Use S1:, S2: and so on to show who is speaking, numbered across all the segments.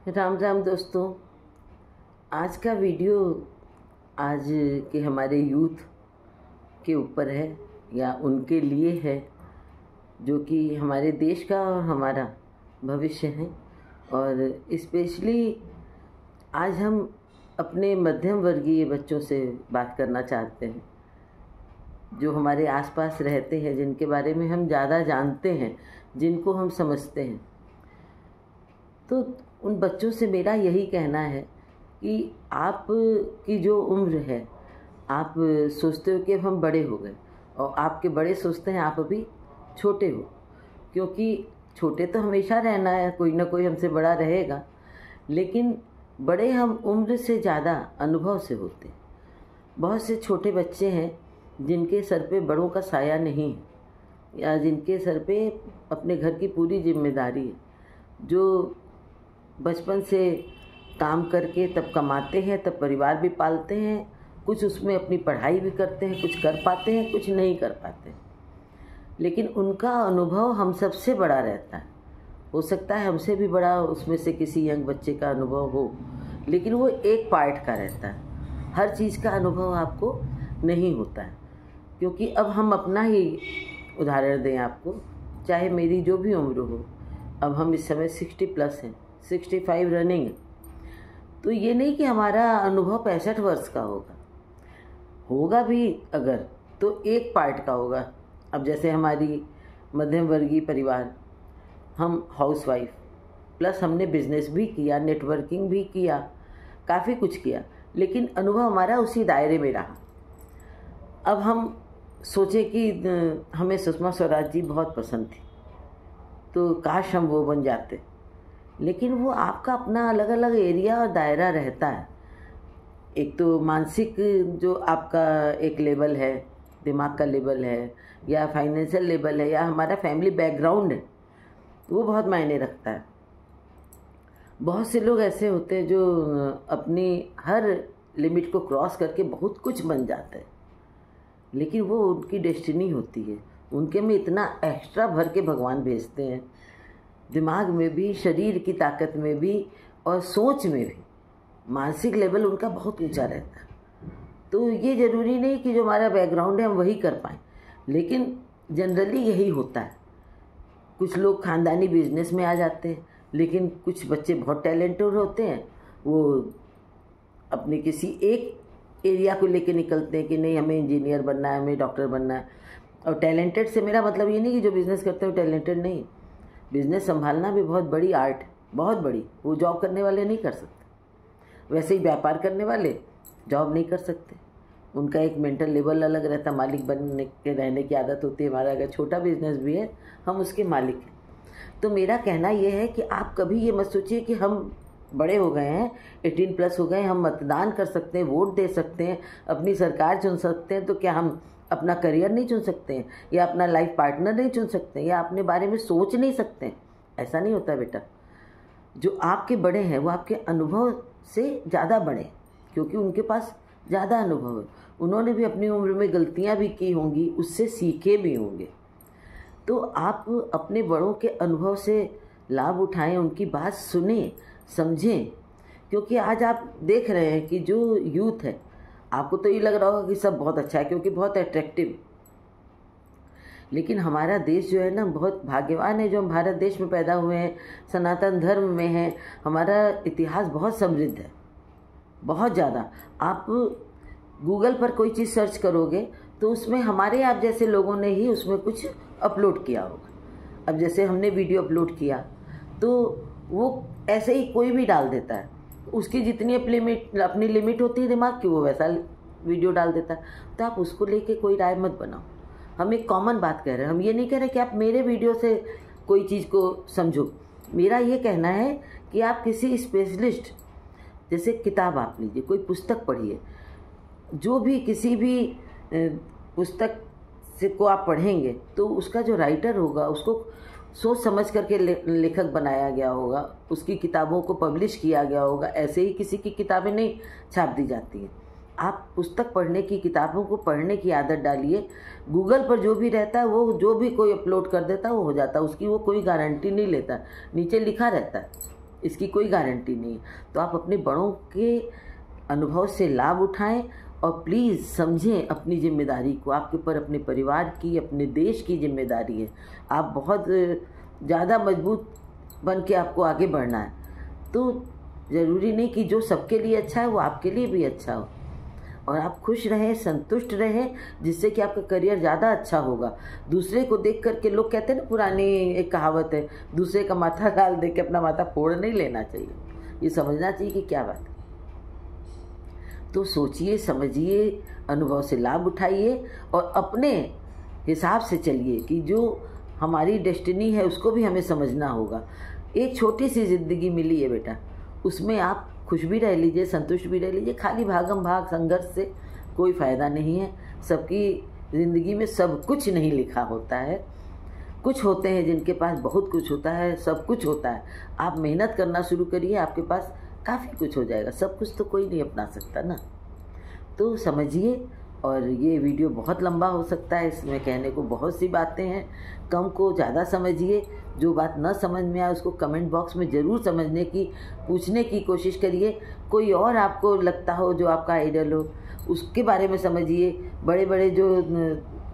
S1: राम राम दोस्तों। आज का वीडियो आज के हमारे यूथ के ऊपर है या उनके लिए है, जो कि हमारे देश का और हमारा भविष्य है। और स्पेशली आज हम अपने मध्यम वर्गीय बच्चों से बात करना चाहते हैं, जो हमारे आसपास रहते हैं, जिनके बारे में हम ज़्यादा जानते हैं, जिनको हम समझते हैं। तो उन बच्चों से मेरा यही कहना है कि आप की जो उम्र है, आप सोचते हो कि अब हम बड़े हो गए, और आपके बड़े सोचते हैं आप अभी छोटे हो, क्योंकि छोटे तो हमेशा रहना है, कोई ना कोई हमसे बड़ा रहेगा, लेकिन बड़े हम उम्र से ज़्यादा अनुभव से होते हैं। बहुत से छोटे बच्चे हैं जिनके सर पे बड़ों का साया नहीं है, या जिनके सर पे अपने घर की पूरी जिम्मेदारी है, जो बचपन से काम करके तब कमाते हैं, तब परिवार भी पालते हैं, कुछ उसमें अपनी पढ़ाई भी करते हैं, कुछ कर पाते हैं, कुछ नहीं कर पाते, लेकिन उनका अनुभव हम सबसे बड़ा रहता है। हो सकता है हमसे भी बड़ा उसमें से किसी यंग बच्चे का अनुभव हो, लेकिन वो एक पार्ट का रहता है। हर चीज़ का अनुभव आपको नहीं होता है, क्योंकि अब हम अपना ही उदाहरण दें आपको, चाहे मेरी जो भी उम्र हो, अब हम इस समय 60+ हैं, 65 रनिंग है, तो ये नहीं कि हमारा अनुभव 65 वर्ष का होगा भी अगर, तो एक पार्ट का होगा। अब जैसे हमारी मध्यम वर्गीय परिवार, हम हाउसवाइफ प्लस हमने बिजनेस भी किया, नेटवर्किंग भी किया, काफ़ी कुछ किया, लेकिन अनुभव हमारा उसी दायरे में रहा। अब हम सोचे कि हमें सुषमा स्वराज जी बहुत पसंद थी, तो काश हम वो बन जाते, लेकिन वो आपका अपना अलग अलग एरिया और दायरा रहता है। एक तो मानसिक जो आपका एक लेवल है, दिमाग का लेवल है, या फाइनेंशियल लेवल है, या हमारा फैमिली बैकग्राउंड है, वो बहुत मायने रखता है। बहुत से लोग ऐसे होते हैं जो अपनी हर लिमिट को क्रॉस करके बहुत कुछ बन जाते हैं, लेकिन वो उनकी डेस्टिनी होती है। उनके में इतना एक्स्ट्रा भर के भगवान भेजते हैं, दिमाग में भी, शरीर की ताकत में भी, और सोच में भी। मानसिक लेवल उनका बहुत ऊंचा रहता है। तो ये ज़रूरी नहीं कि जो हमारा बैकग्राउंड है हम वही कर पाएँ, लेकिन जनरली यही होता है। कुछ लोग ख़ानदानी बिजनेस में आ जाते हैं, लेकिन कुछ बच्चे बहुत टैलेंटेड होते हैं, वो अपने किसी एक एरिया को लेके निकलते हैं कि नहीं हमें इंजीनियर बनना है, हमें डॉक्टर बनना है। और टैलेंटेड से मेरा मतलब ये नहीं कि जो बिज़नेस करते हैं वो टैलेंटेड नहीं। बिज़नेस संभालना भी बहुत बड़ी आर्ट है, बहुत बड़ी। वो जॉब करने वाले नहीं कर सकते, वैसे ही व्यापार करने वाले जॉब नहीं कर सकते। उनका एक मेंटल लेवल अलग रहता, मालिक बनने के रहने की आदत होती है। हमारा अगर छोटा बिजनेस भी है, हम उसके मालिक हैं। तो मेरा कहना ये है कि आप कभी ये मत सोचिए कि हम बड़े हो गए हैं, 18+ हो गए, हम मतदान कर सकते हैं, वोट दे सकते हैं, अपनी सरकार चुन सकते हैं, तो क्या हम अपना करियर नहीं चुन सकते हैं, या अपना लाइफ पार्टनर नहीं चुन सकते हैं, या अपने बारे में सोच नहीं सकते हैं? ऐसा नहीं होता बेटा। जो आपके बड़े हैं वो आपके अनुभव से ज़्यादा बड़े, क्योंकि उनके पास ज़्यादा अनुभव है। उन्होंने भी अपनी उम्र में गलतियाँ भी की होंगी, उससे सीखे भी होंगे। तो आप अपने बड़ों के अनुभव से लाभ उठाएं, उनकी बात सुने, समझें। क्योंकि आज आप देख रहे हैं कि जो यूथ है, आपको तो ये लग रहा होगा कि सब बहुत अच्छा है क्योंकि बहुत अट्रैक्टिव, लेकिन हमारा देश जो है ना, बहुत भाग्यवान है जो हम भारत देश में पैदा हुए हैं, सनातन धर्म में हैं। हमारा इतिहास बहुत समृद्ध है, बहुत ज़्यादा। आप गूगल पर कोई चीज़ सर्च करोगे तो उसमें हमारे आप जैसे लोगों ने ही उसमें कुछ अपलोड किया होगा। अब जैसे हमने वीडियो अपलोड किया, तो वो ऐसे ही कोई भी डाल देता है, उसकी जितनी अपनी लिमिट होती है दिमाग की, वो वैसा वीडियो डाल देता है। तो आप उसको लेके कोई राय मत बनाओ। हम एक कॉमन बात कह रहे हैं, हम ये नहीं कह रहे कि आप मेरे वीडियो से कोई चीज़ को समझो। मेरा ये कहना है कि आप किसी स्पेशलिस्ट, जैसे किताब आप लीजिए, कोई पुस्तक पढ़िए, जो भी किसी भी पुस्तक से को आप पढ़ेंगे तो उसका जो राइटर होगा उसको सोच समझ करके लेखक बनाया गया होगा, उसकी किताबों को पब्लिश किया गया होगा। ऐसे ही किसी की किताबें नहीं छाप दी जाती हैं। आप पुस्तक पढ़ने की, किताबों को पढ़ने की आदत डालिए। गूगल पर जो भी रहता है, वो जो भी कोई अपलोड कर देता है वो हो जाता है, उसकी वो कोई गारंटी नहीं लेता, नीचे लिखा रहता है इसकी कोई गारंटी नहीं है। तो आप अपने बड़ों के अनुभव से लाभ उठाएं और प्लीज़ समझें अपनी जिम्मेदारी को। आपके ऊपर अपने परिवार की, अपने देश की जिम्मेदारी है। आप बहुत ज़्यादा मजबूत बन के आपको आगे बढ़ना है। तो ज़रूरी नहीं कि जो सबके लिए अच्छा है वो आपके लिए भी अच्छा हो, और आप खुश रहें, संतुष्ट रहें, जिससे कि आपका करियर ज़्यादा अच्छा होगा। दूसरे को देख करके लोग कहते हैं ना, पुरानी एक कहावत है, दूसरे का माथा लाल देख के अपना माथा फोड़ नहीं लेना चाहिए। ये समझना चाहिए कि क्या बात है। तो सोचिए, समझिए, अनुभव से लाभ उठाइए और अपने हिसाब से चलिए कि जो हमारी डेस्टिनी है उसको भी हमें समझना होगा। एक छोटी सी ज़िंदगी मिली है बेटा, उसमें आप खुश भी रह लीजिए, संतुष्ट भी रह लीजिए। खाली भागम भाग संघर्ष से कोई फ़ायदा नहीं है। सबकी ज़िंदगी में सब कुछ नहीं लिखा होता है। कुछ होते हैं जिनके पास बहुत कुछ होता है, सब कुछ होता है। आप मेहनत करना शुरू करिए, आपके पास काफ़ी कुछ हो जाएगा। सब कुछ तो कोई नहीं अपना सकता ना। तो समझिए, और ये वीडियो बहुत लंबा हो सकता है, इसमें कहने को बहुत सी बातें हैं। कम को ज़्यादा समझिए। जो बात न समझ में आए उसको कमेंट बॉक्स में ज़रूर समझने की, पूछने की कोशिश करिए। कोई और आपको लगता हो जो आपका आइडल हो, उसके बारे में समझिए। बड़े बड़े जो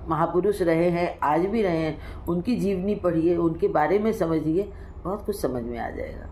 S1: महापुरुष रहे हैं, आज भी रहे हैं, उनकी जीवनी पढ़िए, उनके बारे में समझिए, बहुत कुछ समझ में आ जाएगा।